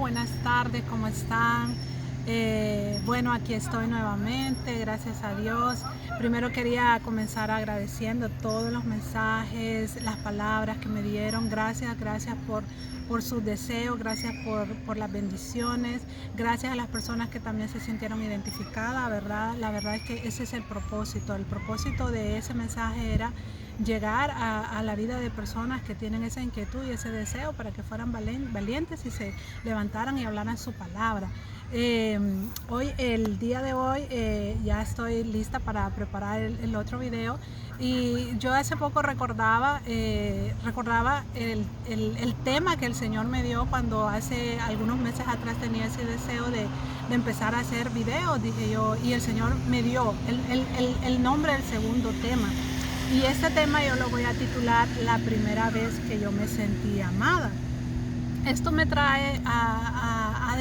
buenas tardes, ¿cómo están? Bueno, aquí estoy nuevamente, gracias a Dios. Primero quería comenzar agradeciendo todos los mensajes, las palabras que me dieron. Gracias por sus deseos, gracias por las bendiciones, gracias a las personas que también se sintieron identificadas, ¿verdad? La verdad es que ese es el propósito. El propósito de ese mensaje era llegar a la vida de personas que tienen esa inquietud y ese deseo para que fueran valientes y se levantaran y hablaran su palabra. El día de hoy, ya estoy lista para preparar el otro video, y yo hace poco recordaba el tema que el Señor me dio cuando hace algunos meses atrás tenía ese deseo de empezar a hacer videos, dije yo, y el Señor me dio el nombre del segundo tema. Y este tema yo lo voy a titular La primera vez que yo me sentí amada. Esto me trae a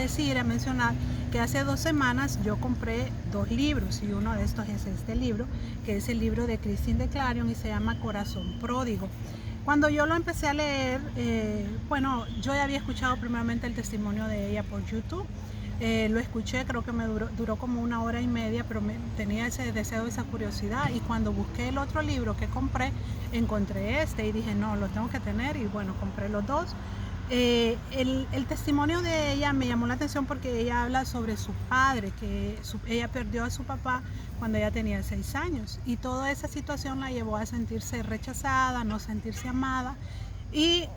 mencionar que hace 2 semanas yo compré 2 libros, y uno de estos es este libro, que es el libro de Christine de Clarion y se llama Corazón Pródigo. Cuando yo lo empecé a leer, bueno, yo ya había escuchado primeramente el testimonio de ella por YouTube. Lo escuché, creo que me duró como 1 hora y media, pero tenía ese deseo, esa curiosidad, y cuando busqué el otro libro que compré, encontré este y dije, no, lo tengo que tener, y bueno, compré los dos. El testimonio de ella me llamó la atención porque ella habla sobre su padre, que ella perdió a su papá cuando ella tenía 6 años, y toda esa situación la llevó a sentirse rechazada, no sentirse amada, y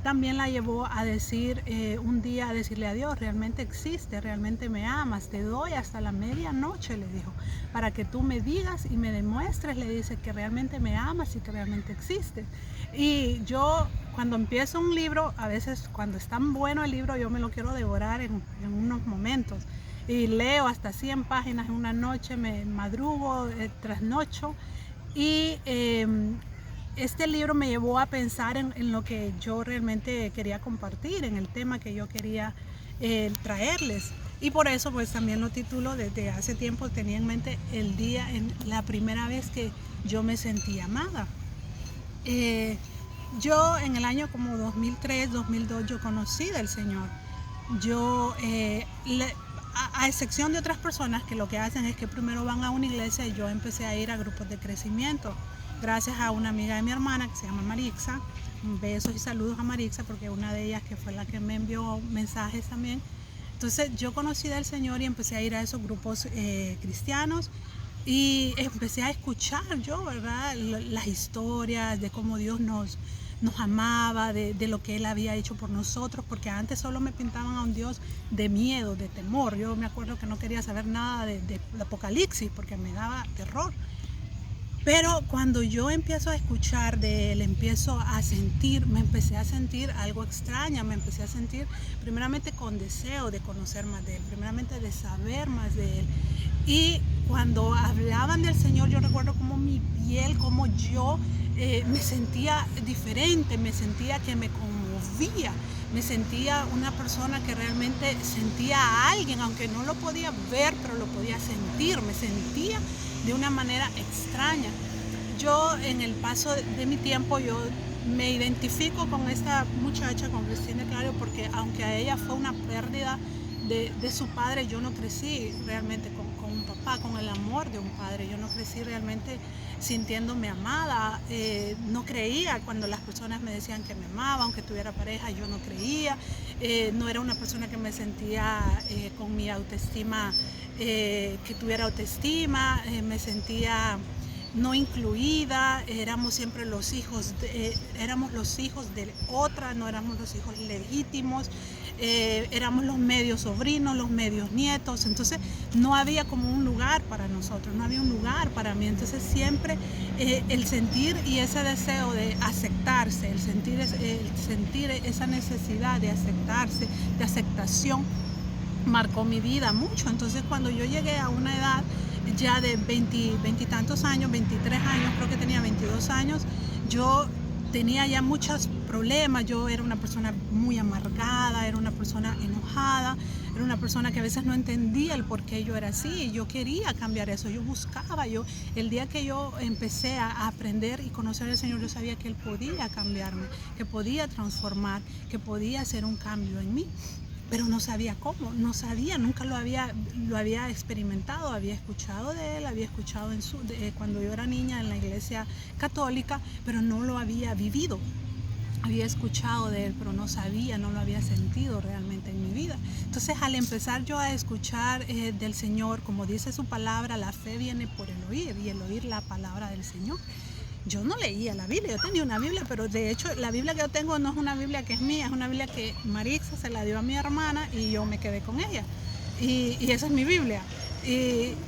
también la llevó a decir un día, a decirle a Dios, realmente existe, realmente me amas, te doy hasta la medianoche, le dijo, para que tú me digas y me demuestres, le dice, que realmente me amas y que realmente existes. Y yo, cuando empiezo un libro, a veces cuando es tan bueno el libro, yo me lo quiero devorar en unos momentos, y leo hasta 100 páginas en una noche, me madrugo, trasnocho, y este libro me llevó a pensar en lo que yo realmente quería compartir, en el tema que yo quería traerles. Y por eso pues también lo titulo. Desde hace tiempo tenía en mente el día, en la primera vez que yo me sentí amada. Yo en el año como 2003, 2002 yo conocí del Señor. Yo, a excepción de otras personas que lo que hacen es que primero van a una iglesia, y yo empecé a ir a grupos de crecimiento gracias a una amiga de mi hermana que se llama Marixa. Besos y saludos a Marixa, porque una de ellas que fue la que me envió mensajes también. Entonces yo conocí del Señor y empecé a ir a esos grupos cristianos, y empecé a escuchar yo, ¿verdad?, las historias de cómo Dios nos amaba, de lo que Él había hecho por nosotros, porque antes solo me pintaban a un Dios de miedo, de temor. Yo me acuerdo que no quería saber nada de Apocalipsis porque me daba terror. Pero cuando yo empiezo a escuchar de Él, empiezo a sentir, me empecé a sentir algo extraña, me empecé a sentir primeramente con deseo de conocer más de Él, primeramente de saber más de Él. Y cuando hablaban del Señor, yo recuerdo como mi piel, como yo me sentía diferente, me sentía que me conmovía, me sentía una persona que realmente sentía a alguien, aunque no lo podía ver, pero lo podía sentir, me sentía de una manera extraña. Yo, en el paso de mi tiempo, yo me identifico con esta muchacha, con Christine de Clarion, porque aunque a ella fue una pérdida de su padre, yo no crecí realmente con un papá, con el amor de un padre. Yo no crecí realmente sintiéndome amada. No creía cuando las personas me decían que me amaban, aunque tuviera pareja, yo no creía. No era una persona que me sentía con mi autoestima, que tuviera autoestima. Me sentía no incluida. Éramos siempre los hijos éramos los hijos de otra, no éramos los hijos legítimos. Éramos los medios sobrinos, los medios nietos. Entonces no había como un lugar para nosotros, no había un lugar para mí. Entonces siempre el sentir y ese deseo de aceptarse, el sentir esa necesidad de aceptarse, de aceptación, marcó mi vida mucho. Entonces cuando yo llegué a una edad ya de 20 y tantos años, 23 años, creo que tenía 22 años, yo tenía ya muchos problemas. Yo era una persona muy amargada, era una persona enojada, era una persona que a veces no entendía el por qué yo era así. Yo quería cambiar eso, yo buscaba. El día que yo empecé a aprender y conocer al Señor, yo sabía que Él podía cambiarme, que podía transformar, que podía hacer un cambio en mí. pero no sabía cómo, no sabía, nunca lo había experimentado, había escuchado de él, había escuchado cuando yo era niña en la iglesia católica, pero no lo había vivido. Había escuchado de él, pero no sabía, no lo había sentido realmente en mi vida. Entonces, al empezar yo a escuchar del Señor, como dice su palabra, la fe viene por el oír, y el oír la palabra del Señor. Yo no leía la Biblia, yo tenía una Biblia, pero de hecho la Biblia que yo tengo no es una Biblia que es mía, es una Biblia que Maritza se la dio a mi hermana y yo me quedé con ella. Y esa es mi Biblia.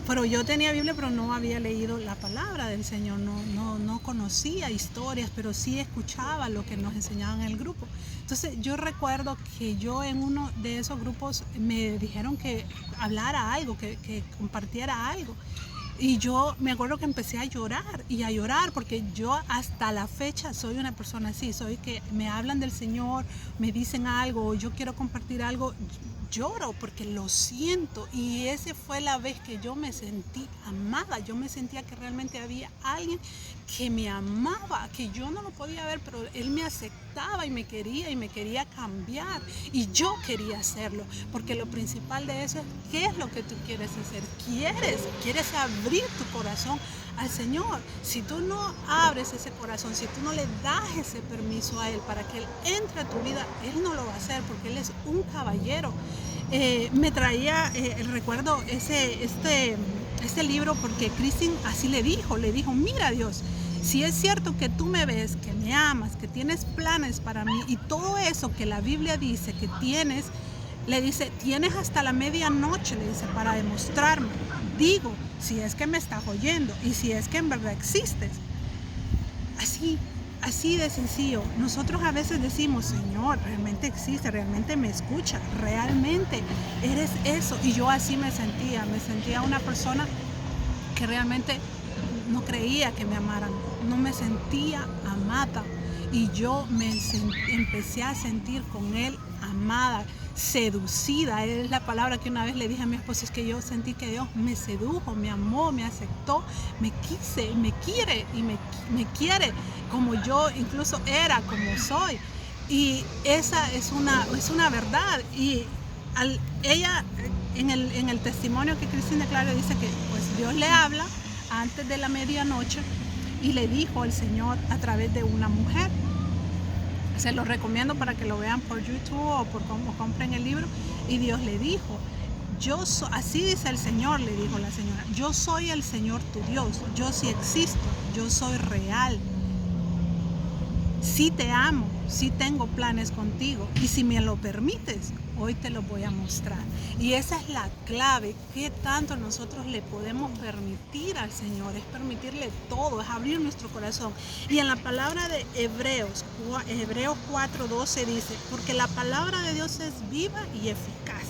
Pero yo tenía Biblia, pero no había leído la palabra del Señor, no conocía historias, pero sí escuchaba lo que nos enseñaban en el grupo. Entonces yo recuerdo que yo en uno de esos grupos me dijeron que hablara algo, que compartiera algo. Y yo me acuerdo que empecé a llorar y a llorar, porque yo hasta la fecha soy una persona así, soy que me hablan del Señor, me dicen algo, o yo quiero compartir algo, lloro porque lo siento. Y esa fue la vez que yo me sentí amada, yo me sentía que realmente había alguien que me amaba, que yo no lo podía ver, pero él me aceptaba y me quería cambiar, y yo quería hacerlo, porque lo principal de eso es qué es lo que tú quieres hacer. Quieres abrir tu corazón al Señor. Si tú no abres ese corazón, si tú no le das ese permiso a Él para que Él entre a tu vida, Él no lo va a hacer, porque Él es un caballero. Me traía el recuerdo este libro, porque Christine así le dijo, mira Dios, si es cierto que tú me ves, que me amas, que tienes planes para mí, y todo eso que la Biblia dice que tienes, le dice, tienes hasta la medianoche, le dice, para demostrarme. Digo, si es que me estás oyendo y si es que en verdad existes. Así de sencillo. Nosotros a veces decimos, Señor, realmente existe, realmente me escucha, realmente eres eso. Y yo así me sentía una persona que realmente no creía que me amaran, no me sentía amada, y yo empecé a sentir con él amada, seducida. Es la palabra que una vez le dije a mi esposo, es que yo sentí que Dios me sedujo, me amó, me aceptó, me quiere y me quiere como yo incluso era, como soy. Y esa es una verdad. Y ella en el testimonio que Christine de Clario dice que pues Dios le habla antes de la medianoche y le dijo al Señor a través de una mujer. Se lo recomiendo para que lo vean por YouTube o compren el libro. Y Dios le dijo, así dice el Señor, le dijo la señora, yo soy el Señor tu Dios, yo sí existo, yo soy real, sí te amo, sí tengo planes contigo, y si me lo permites, hoy te lo voy a mostrar. Y esa es la clave, qué tanto nosotros le podemos permitir al Señor, es permitirle todo, es abrir nuestro corazón. Y en la palabra de Hebreos 4:12 dice, porque la palabra de Dios es viva y eficaz,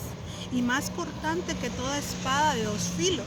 y más cortante que toda espada de dos filos,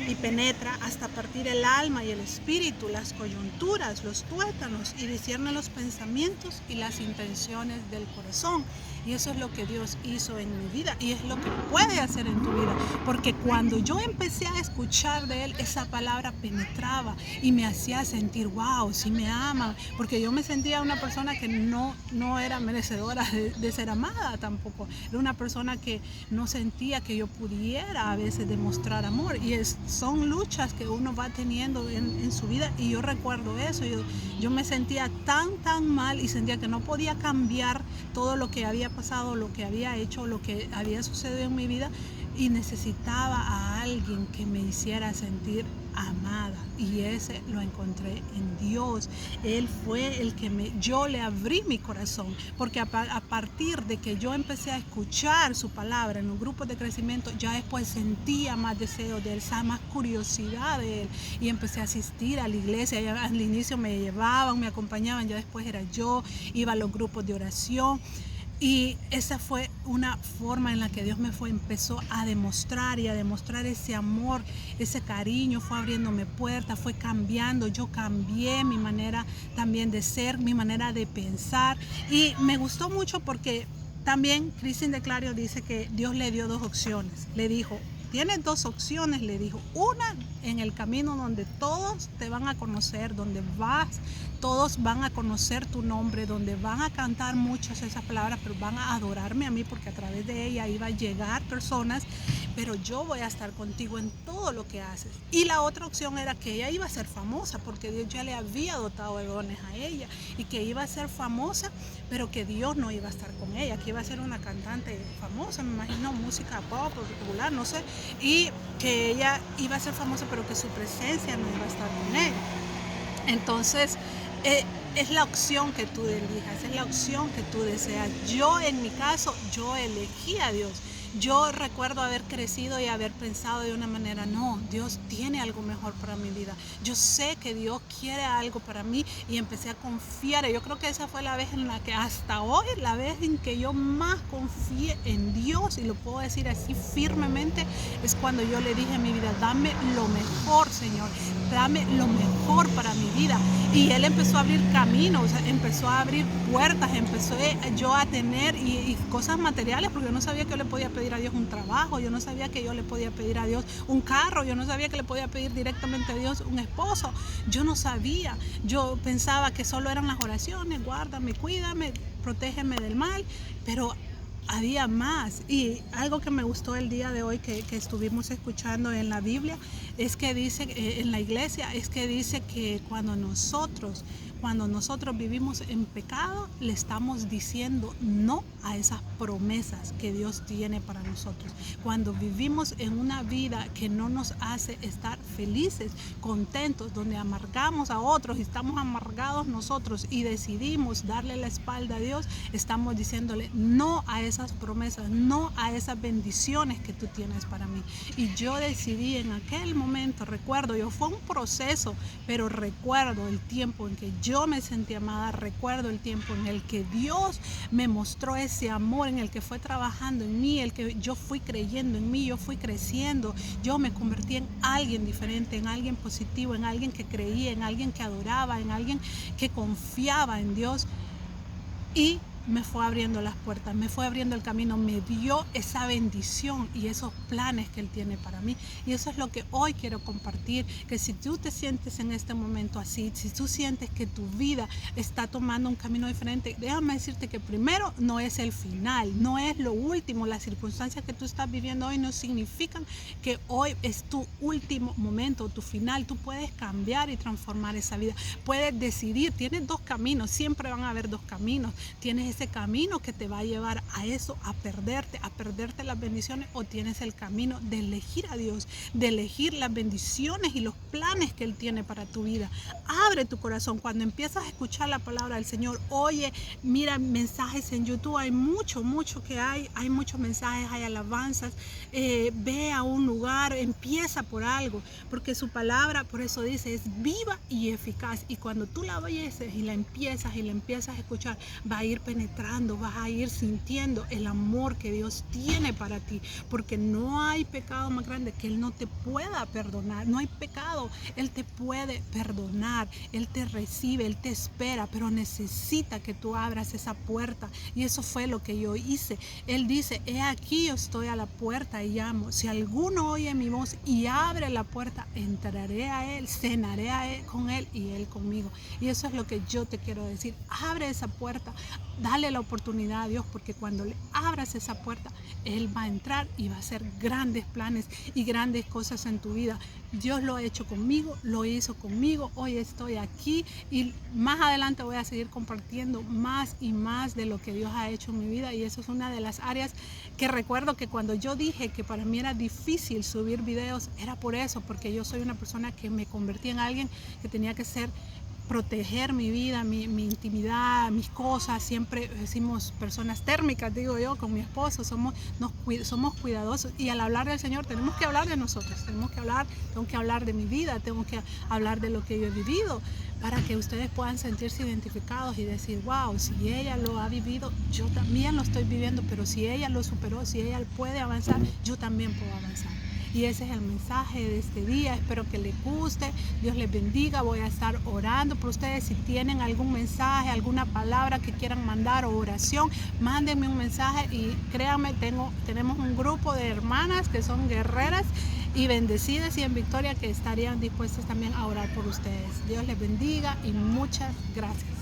y penetra hasta partir el alma y el espíritu, las coyunturas, los tuétanos, y discierne los pensamientos y las intenciones del corazón. Y eso es lo que Dios hizo en mi vida, y es lo que puede hacer en tu vida, porque cuando yo empecé a escuchar de Él, esa palabra penetraba y me hacía sentir, wow, sí me ama, porque yo me sentía una persona que no era merecedora de ser amada tampoco. Era una persona que no sentía que yo pudiera a veces demostrar amor, y son luchas que uno va teniendo en su vida. Y yo recuerdo eso, yo me sentía tan mal, y sentía que no podía cambiar todo lo que había pasado, lo que había hecho, lo que había sucedido en mi vida, y necesitaba a alguien que me hiciera sentir amada, y ese lo encontré en Dios. Él fue el que yo le abrí mi corazón, porque a partir de que yo empecé a escuchar su palabra en los grupos de crecimiento, ya después sentía más deseo de Él, más curiosidad de Él, y empecé a asistir a la iglesia. Ya al inicio me llevaban, me acompañaban, ya después era yo, iba a los grupos de oración. Y esa fue una forma en la que Dios empezó a demostrar ese amor, ese cariño, fue abriéndome puertas, fue cambiando. Yo cambié mi manera también de ser, mi manera de pensar, y me gustó mucho porque también Christine de Clario dice que Dios le dio dos opciones. Le dijo, tienes dos opciones, le dijo. Una, en el camino donde todos te van a conocer, donde vas, todos van a conocer tu nombre, donde van a cantar muchas esas palabras, pero van a adorarme a mí, porque a través de ella iba a llegar personas, pero yo voy a estar contigo en todo lo que haces. Y la otra opción era que ella iba a ser famosa, porque Dios ya le había dotado de dones a ella, y que iba a ser famosa, pero que Dios no iba a estar con ella, que iba a ser una cantante famosa, me imagino, música pop o popular, no sé, y que ella iba a ser famosa, pero que su presencia no iba a estar con ella. Entonces, es la opción que tú elijas, es la opción que tú deseas. Yo, en mi caso, yo elegí a Dios. Yo recuerdo haber crecido y haber pensado de una manera, no, Dios tiene algo mejor para mi vida. Yo sé que Dios quiere algo para mí, y empecé a confiar. Yo creo que esa fue la vez en la que, hasta hoy, la vez en que yo más confié en Dios, y lo puedo decir así firmemente, es cuando yo le dije a mi vida, dame lo mejor, Señor, dame lo mejor para mi vida. Y Él empezó a abrir caminos, empezó a abrir puertas, empezó yo a tener y cosas materiales, porque yo no sabía que yo le podía pedir a Dios un trabajo, yo no sabía que yo le podía pedir a Dios un carro, yo no sabía que le podía pedir directamente a Dios un esposo, yo no sabía. Yo pensaba que solo eran las oraciones, guárdame, cuídame, protégeme del mal, pero había más. Y algo que me gustó el día de hoy que estuvimos escuchando en la Biblia, es que dice, en la iglesia, es que dice que cuando nosotros vivimos en pecado, le estamos diciendo no a esas promesas que Dios tiene para nosotros. Cuando vivimos en una vida que no nos hace estar felices, contentos, donde amargamos a otros y estamos amargados nosotros, y decidimos darle la espalda a Dios, estamos diciéndole no a esas promesas, no a esas bendiciones que tú tienes para mí. Y yo decidí en aquel momento, recuerdo, fue un proceso, pero recuerdo el tiempo en que yo me sentí amada, recuerdo el tiempo en el que Dios me mostró ese amor, en el que fue trabajando en mí, el que yo fui creyendo en mí, yo fui creciendo, yo me convertí en alguien diferente, en alguien positivo, en alguien que creía, en alguien que adoraba, en alguien que confiaba en Dios. Y me fue abriendo las puertas, me fue abriendo el camino, me dio esa bendición y esos planes que Él tiene para mí. Y eso es lo que hoy quiero compartir, que si tú te sientes en este momento así, si tú sientes que tu vida está tomando un camino diferente, déjame decirte que primero no es el final, no es lo último. Las circunstancias que tú estás viviendo hoy no significan que hoy es tu último momento, tu final. Tú puedes cambiar y transformar esa vida, puedes decidir, tienes dos caminos, siempre van a haber dos caminos. Tienes ese camino que te va a llevar a eso, a perderte las bendiciones, o tienes el camino de elegir a Dios, de elegir las bendiciones y los planes que Él tiene para tu vida. Abre tu corazón cuando empiezas a escuchar la palabra del Señor. Oye, mira mensajes en YouTube, hay mucho que hay muchos mensajes, hay alabanzas. Ve a un lugar, empieza por algo, porque su palabra, por eso dice, es viva y eficaz, y cuando tú la oyes y la empiezas a escuchar, va a ir penetrando, vas a ir sintiendo el amor que Dios tiene para ti, porque no hay pecado más grande que Él no te pueda perdonar. No hay pecado, Él te puede perdonar, Él te recibe, Él te espera, pero necesita que tú abras esa puerta. Y eso fue lo que yo hice. Él dice, he aquí yo estoy a la puerta y llamo. Si alguno oye mi voz y abre la puerta, entraré a Él, cenaré con Él y Él conmigo. Y eso es lo que yo te quiero decir. Abre esa puerta, dale la oportunidad a Dios, porque cuando le abras esa puerta, Él va a entrar y va a hacer grandes planes y grandes cosas en tu vida. Dios lo ha hecho conmigo, lo hizo conmigo, hoy estoy aquí, y más adelante voy a seguir compartiendo más y más de lo que Dios ha hecho en mi vida. Y eso es una de las áreas que recuerdo que cuando yo dije que para mí era difícil subir videos, era por eso, porque yo soy una persona que me convertí en alguien que tenía que proteger mi vida, mi intimidad, mis cosas. Siempre decimos personas térmicas, digo yo, con mi esposo, somos cuidadosos, y al hablar del Señor tenemos que hablar de nosotros, tengo que hablar de mi vida, tengo que hablar de lo que yo he vivido, para que ustedes puedan sentirse identificados y decir, wow, si ella lo ha vivido, yo también lo estoy viviendo, pero si ella lo superó, si ella puede avanzar, yo también puedo avanzar. Y ese es el mensaje de este día. Espero que les guste. Dios les bendiga. Voy a estar orando por ustedes. Si tienen algún mensaje, alguna palabra que quieran mandar o oración, mándenme un mensaje y créanme, tenemos un grupo de hermanas que son guerreras y bendecidas y en victoria que estarían dispuestas también a orar por ustedes. Dios les bendiga y muchas gracias.